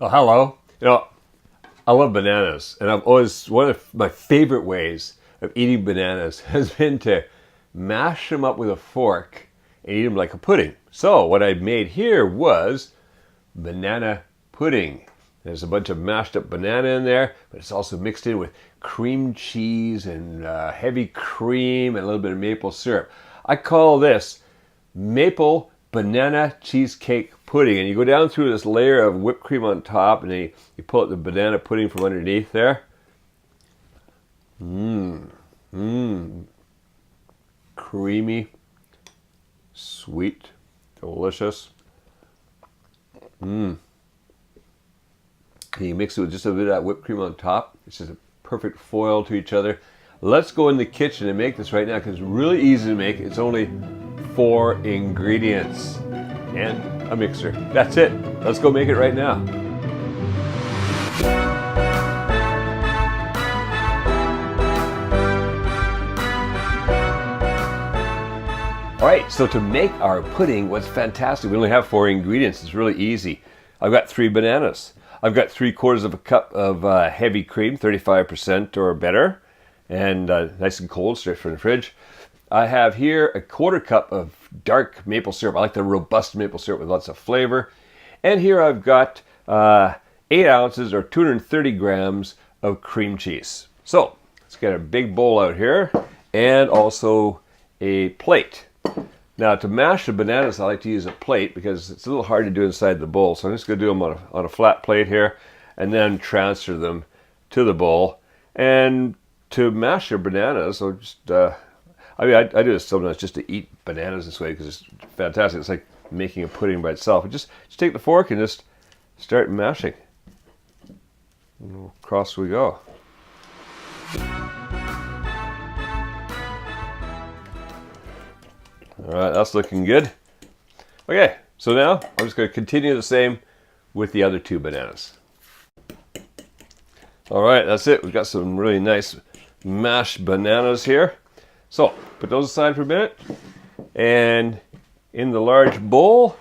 Oh, hello. I love bananas, and I've always, one of my favorite ways of eating bananas has been to mash them up with a fork and eat them like a pudding. So what I made here was banana pudding. There's a bunch of mashed up banana in there, but it's also mixed in with cream cheese and heavy cream and a little bit of maple syrup. I call this maple banana cheesecake pudding, and you go down through this layer of whipped cream on top, and then you pull out the banana pudding from underneath there. Creamy, sweet, delicious. You mix it with just a bit of that whipped cream on top. It's just a perfect foil to each other. Let's go in the kitchen and make this right now because it's really easy to make. It's only 4 ingredients and a mixer. That's it. Let's go make it right now. All right, so to make our pudding, what's fantastic, we only have 4 ingredients. It's really easy. I've got 3 bananas. I've got 3/4 of a cup of heavy cream, 35% or better, and nice and cold, straight from the fridge. I have here a 1/4 cup of dark maple syrup. I like the robust maple syrup with lots of flavor. And here I've got 8 ounces or 230 grams of cream cheese. So let's get a big bowl out here and also a plate. Now to mash the bananas, I like to use a plate because it's a little hard to do inside the bowl. So I'm just going to do them on a flat plate here and then transfer them to the bowl. And to mash your bananas, I'll just, I do this sometimes just to eat bananas this way because it's fantastic. It's like making a pudding by itself. Just take the fork and just start mashing. And across we go. All right, that's looking good. Okay, so now I'm just going to continue the same with the other 2 bananas. All right, that's it. We've got some really nice mashed bananas here. So put those aside for a minute. And in the large bowl,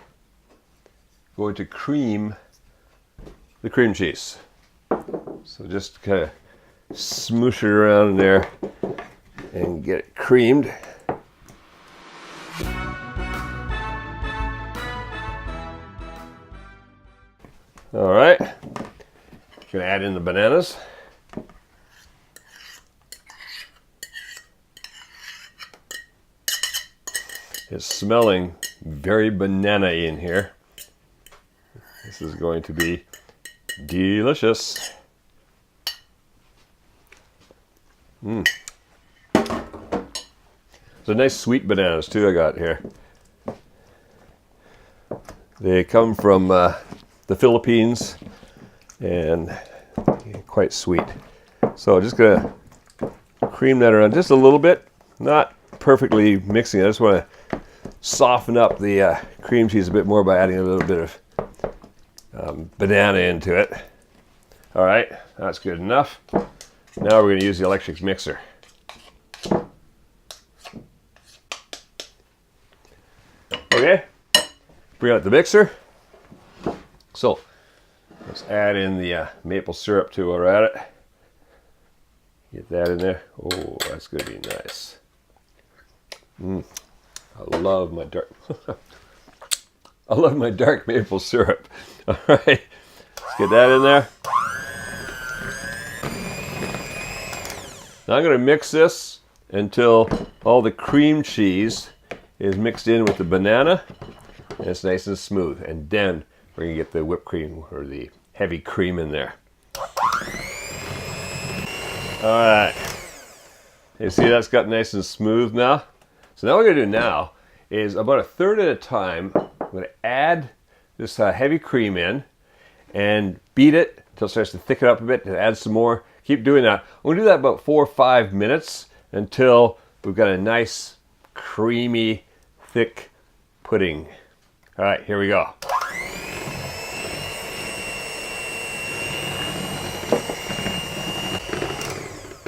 going to cream the cream cheese. So just kind of smoosh it around in there and get it creamed. All right, gonna add in the bananas. It's smelling very banana-y in here. This is going to be delicious. So nice sweet bananas too I got here. They come from the Philippines and quite sweet. So I'm just gonna cream that around just a little bit, not perfectly mixing it. I just want to soften up the cream cheese a bit more by adding a little bit of banana into it. All right, that's good enough. Now we're going to use the electric mixer. Okay, bring out the mixer. So let's add in the maple syrup too while we're at it. Get that in there. Oh, that's going to be nice. I love my dark. I love my dark maple syrup. All right, let's get that in there. Now I'm going to mix this until all the cream cheese is mixed in with the banana and it's nice and smooth. And then we're going to get the whipped cream or the heavy cream in there. All right. You see that's got nice and smooth now? So now what we're going to do now is about 1/3 at a time, I'm going to add this heavy cream in and beat it until it starts to thicken up a bit and add some more. Keep doing that. We'll do that about 4 or 5 minutes until we've got a nice, creamy, thick pudding. All right, here we go.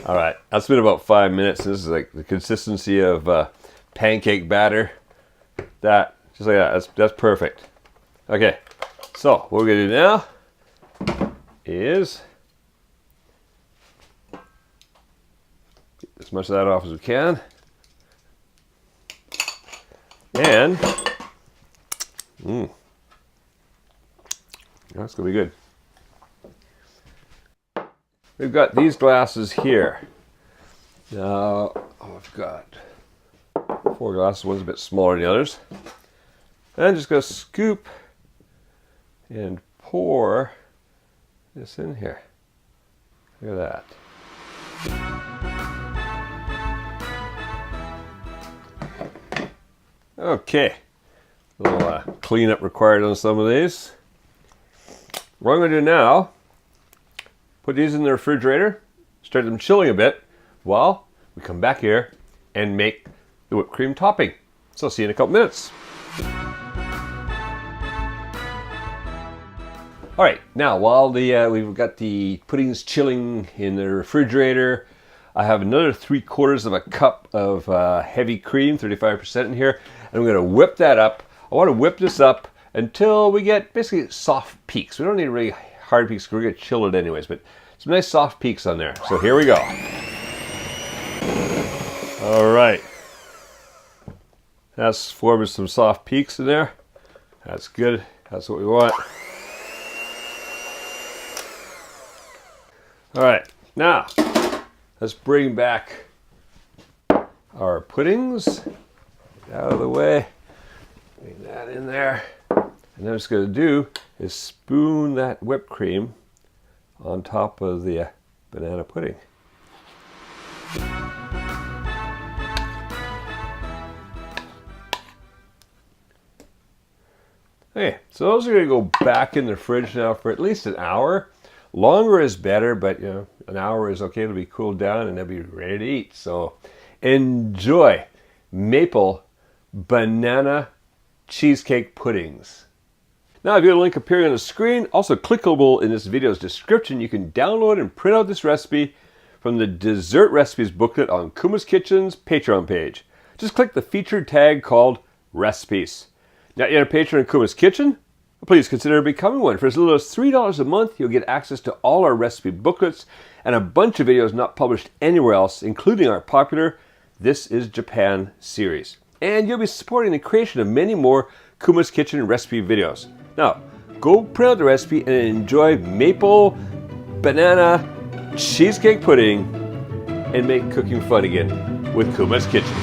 All right, that's been about 5 minutes. This is like the consistency of pancake batter. That, just like that, that's perfect. Okay, so what we're gonna do now is get as much of that off as we can. And that's going to be good. We've got these glasses here. Now, I've got 4 glasses. One's a bit smaller than the others. And I'm just going to scoop and pour this in here. Look at that. Okay. A little cleanup required on some of these. What I'm going to do now, put these in the refrigerator, start them chilling a bit while we come back here and make the whipped cream topping. So I'll see you in a couple minutes. All right, now while we've got the puddings chilling in the refrigerator, I have another 3/4 of a cup of heavy cream, 35% in here, and I'm going to whip that up. I want to whip this up until we get basically soft peaks. We don't need really hard peaks because we're going to chill it anyways, but some nice soft peaks on there. So here we go. All right. That's forming some soft peaks in there. That's good. That's what we want. All right. Now, let's bring back our puddings out of the way. Bring that in there. And then what I'm just going to do is spoon that whipped cream on top of the banana pudding. Okay, so those are going to go back in the fridge now for at least an hour. Longer is better, but you know, an hour is okay. It'll be cooled down and they'll be ready to eat. So enjoy maple banana cheesecake puddings. Now, if you have a link appearing on the screen, also clickable in this video's description, you can download and print out this recipe from the dessert recipes booklet on Kuma's Kitchen's Patreon page. Just click the featured tag called recipes. Not yet a patron in Kuma's Kitchen? Please consider becoming one. For as little as $3 a month, you'll get access to all our recipe booklets and a bunch of videos not published anywhere else, including our popular This is Japan series. And you'll be supporting the creation of many more Kuma's Kitchen recipe videos. Now, go print out the recipe and enjoy maple banana cheesecake pudding and make cooking fun again with Kuma's Kitchen.